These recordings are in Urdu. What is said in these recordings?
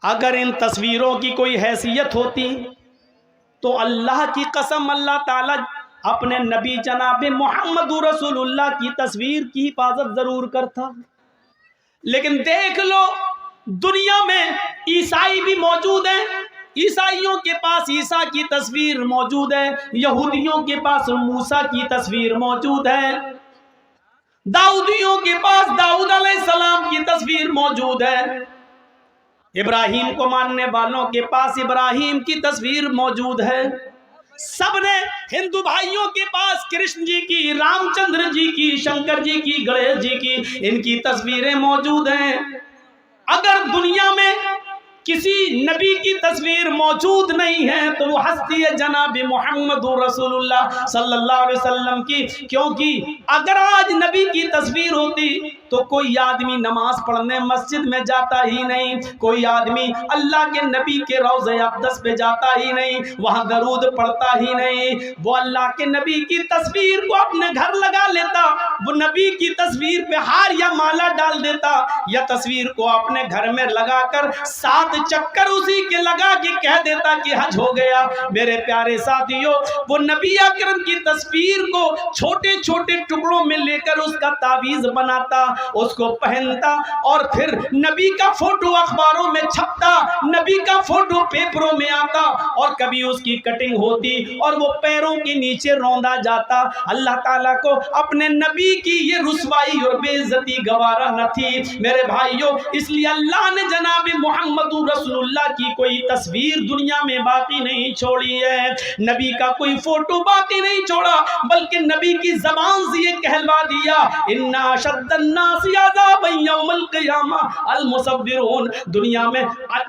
اگر ان تصویروں کی کوئی حیثیت ہوتی تو اللہ کی قسم اللہ تعالیٰ اپنے نبی جناب محمد رسول اللہ کی تصویر کی حفاظت ضرور کرتا. لیکن دیکھ لو دنیا میں عیسائی بھی موجود ہیں، عیسائیوں کے پاس عیسیٰ کی تصویر موجود ہے، یہودیوں کے پاس موسیٰ کی تصویر موجود ہے، داؤدیوں کے پاس داؤد علیہ السلام کی تصویر موجود ہے، ابراہیم کو ماننے والوں کے پاس ابراہیم کی تصویر موجود ہے. سب نے ہندو بھائیوں کے پاس کرشن جی کی، رام چندر جی کی، شنکر جی کی، گنیش جی کی، ان کی تصویریں موجود ہیں. اگر دنیا میں کسی نبی کی تصویر موجود نہیں ہے تو وہ ہستی ہے جناب محمد رسول اللہ صلی اللہ علیہ وسلم کی. کیونکہ اگر آج نبی کی تصویر ہوتی تو کوئی آدمی نماز پڑھنے مسجد میں جاتا ہی نہیں، کوئی آدمی اللہ کے نبی کے روضہ اقدس پہ جاتا ہی نہیں، وہاں درود پڑھتا ہی نہیں. وہ اللہ کے نبی کی تصویر کو اپنے گھر لگا لیتا، وہ نبی کی تصویر پہ ہار یا مالا ڈال دیتا، یا تصویر کو اپنے گھر میں لگا کر 7 چکر اسی کے لگا کے کہہ دیتا کہ حج ہو گیا. میرے پیارے ساتھیوں، وہ نبی اکرم کی تصویر کو چھوٹے چھوٹے ٹکڑوں میں لے کر اس کا تعویذ بناتا، اس کو پہنتا، اور پھر نبی کا فوٹو اخباروں میں چھپتا، نبی کا فوٹو پیپروں میں آتا، اور کبھی اس کی کٹنگ ہوتی اور وہ پیروں کے نیچے روندا جاتا. اللہ تعالیٰ کو اپنے نبی کی یہ رسوائی اور بے عزتی گوارا نہ تھی. میرے بھائیوں، اس لیے اللہ نے جناب محمد رسول اللہ کی کوئی تصویر دنیا میں باقی نہیں چھوڑی ہے، نبی کا کوئی فوٹو باقی نہیں چھوڑا، بلکہ نبی کی زبان سے یہ کہلوا دیا، اِنَّا أَشَدَّ النَّاسِ عَذَابًا يَوْمَ الْقِيَامَةِ الْمُصَوِّرُونَ. دنیا میں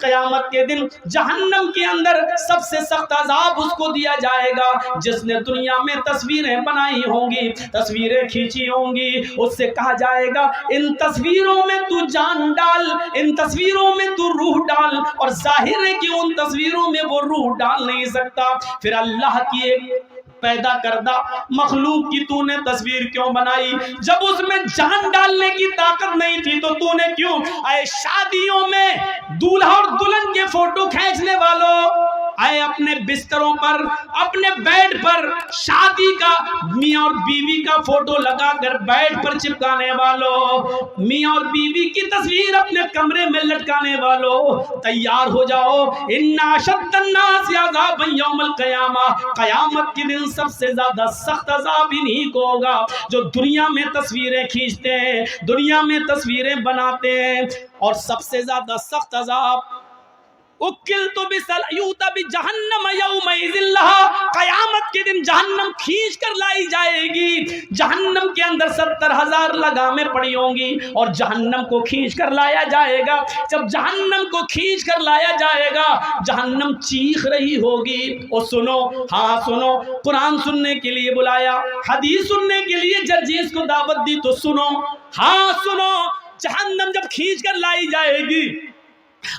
قیامت کے دن جہنم کے اندر سب سے سخت عذاب اس کو دیا جائے گا جس نے دنیا میں تصویریں بنائی ہوں گی، تصویریں کھینچی ہوں گی. اس سے کہا جائے گا ان تصویروں میں تو جان ڈال، ان تصویروں میں تو روح ڈال، اور ظاہر ہے کہ ان تصویروں میں وہ روح ڈال نہیں سکتا. پھر اللہ کی ایک پیدا کردہ مخلوق کی تو نے تصویر کیوں بنائی؟ جب اس میں جان ڈالنے کی طاقت نہیں تھی تو نے کیوں؟ اے شادیوں میں دولہا اور دلہن کے فوٹو کھینچنے والوں، اے اپنے بستروں پر، اپنے بیڈ پر شادی کا میاں اور بیوی کا فوٹو لگا کر بیڈ پر چپکانے والوں، میاں اور بیوی کی تصویر اپنے کمرے میں لٹکانے والوں، تیار ہو جاؤ. اِنَّا أَشَدَّ النَّاسِ عَذَابًا يَوْمَ الْقِيَامَةِ. قیامت کے دن سب سے زیادہ سخت عذاب انہی کو ہوگا جو دنیا میں تصویریں کھینچتے ہیں، دنیا میں تصویریں بناتے ہیں. اور سب سے زیادہ سخت عذاب اُکِّلْتُ بِسَلْعُوتَ بِجَہَنَّمَ يَوْمَئِذٍ لَهَا. قیامت کے دن جہنم کھینچ کر لائی جائے گی. جہنم کے اندر 70,000 لگامیں پڑی ہوں گی اور جہنم کو کھینچ کر لایا جائے گا. جب جہنم کو کھینچ کر لایا جائے گا جہنم چیخ رہی ہوگی. اور سنو، ہاں سنو، قرآن سننے کے لیے بلایا، حدیث سننے کے لیے جرجیس کو دعوت دی تو سنو، ہاں سنو. جہنم جب کھینچ کر لائی جائے گی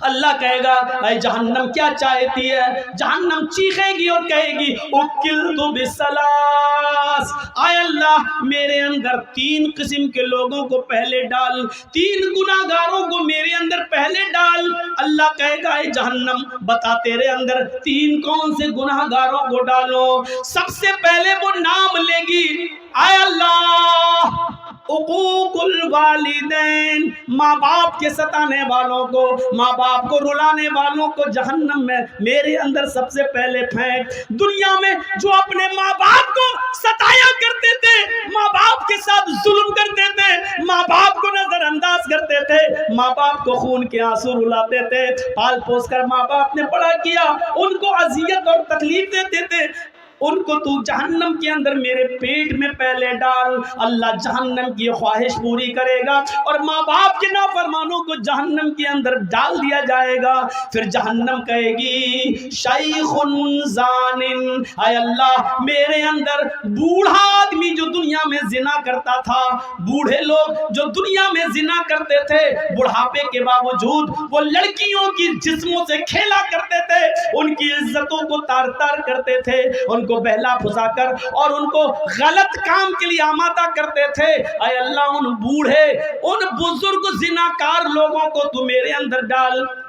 اللہ کہے گا اے جہنم کیا چاہتی ہے؟ جہنم چیخے گی اور کہے گی اُکِّلْتُ بِالثَّلَاثِ. اے اللہ میرے اندر 3 قسم کے لوگوں کو پہلے ڈال، 3 گناہگاروں کو میرے اندر پہلے ڈال. اللہ کہے گا اے جہنم بتا تیرے اندر 3 کون سے گناہگاروں کو ڈالو؟ سب سے پہلے وہ نام لے گی، اے اللہ عقوق الوالدین، ماں باپ کے ستانے والوں کو، ماں باپ کو رلانے والوں کو جہنم میں میرے اندر سب سے پہلے پھینک. دنیا میں جو اپنے ماں باپ کو ستایا کرتے تھے، ماں باپ کے ساتھ ظلم کرتے تھے، ماں باپ کو نظر انداز کرتے تھے، ماں باپ کو خون کے آنسو رلاتے تھے، پال پوس کر ماں باپ نے بڑا کیا، ان کو اذیت اور تکلیف دیتے تھے، ان کو تو جہنم کے اندر میرے پیٹ میں پہلے ڈال. اللہ جہنم کی خواہش پوری کرے گا اور ماں باپ کے نافرمانوں کو جہنم کے اندر ڈال دیا جائے گا. پھر جہنم کہے گی شیخ زان، اے اللہ میرے اندر بوڑھا آدمی جو دنیا میں زنا کرتا تھا، بوڑھے لوگ جو دنیا میں زنا کرتے تھے، بڑھاپے کے باوجود وہ لڑکیوں کی جسموں سے کھیلا کرتے تھے، ان کی عزتوں کو تار تار کرتے تھے، ان کو بہلا پھسا کر اور ان کو غلط کام کے لیے آمادہ کرتے تھے. اے اللہ ان بوڑھے، ان بزرگ زناکار لوگوں کو تو میرے اندر ڈال.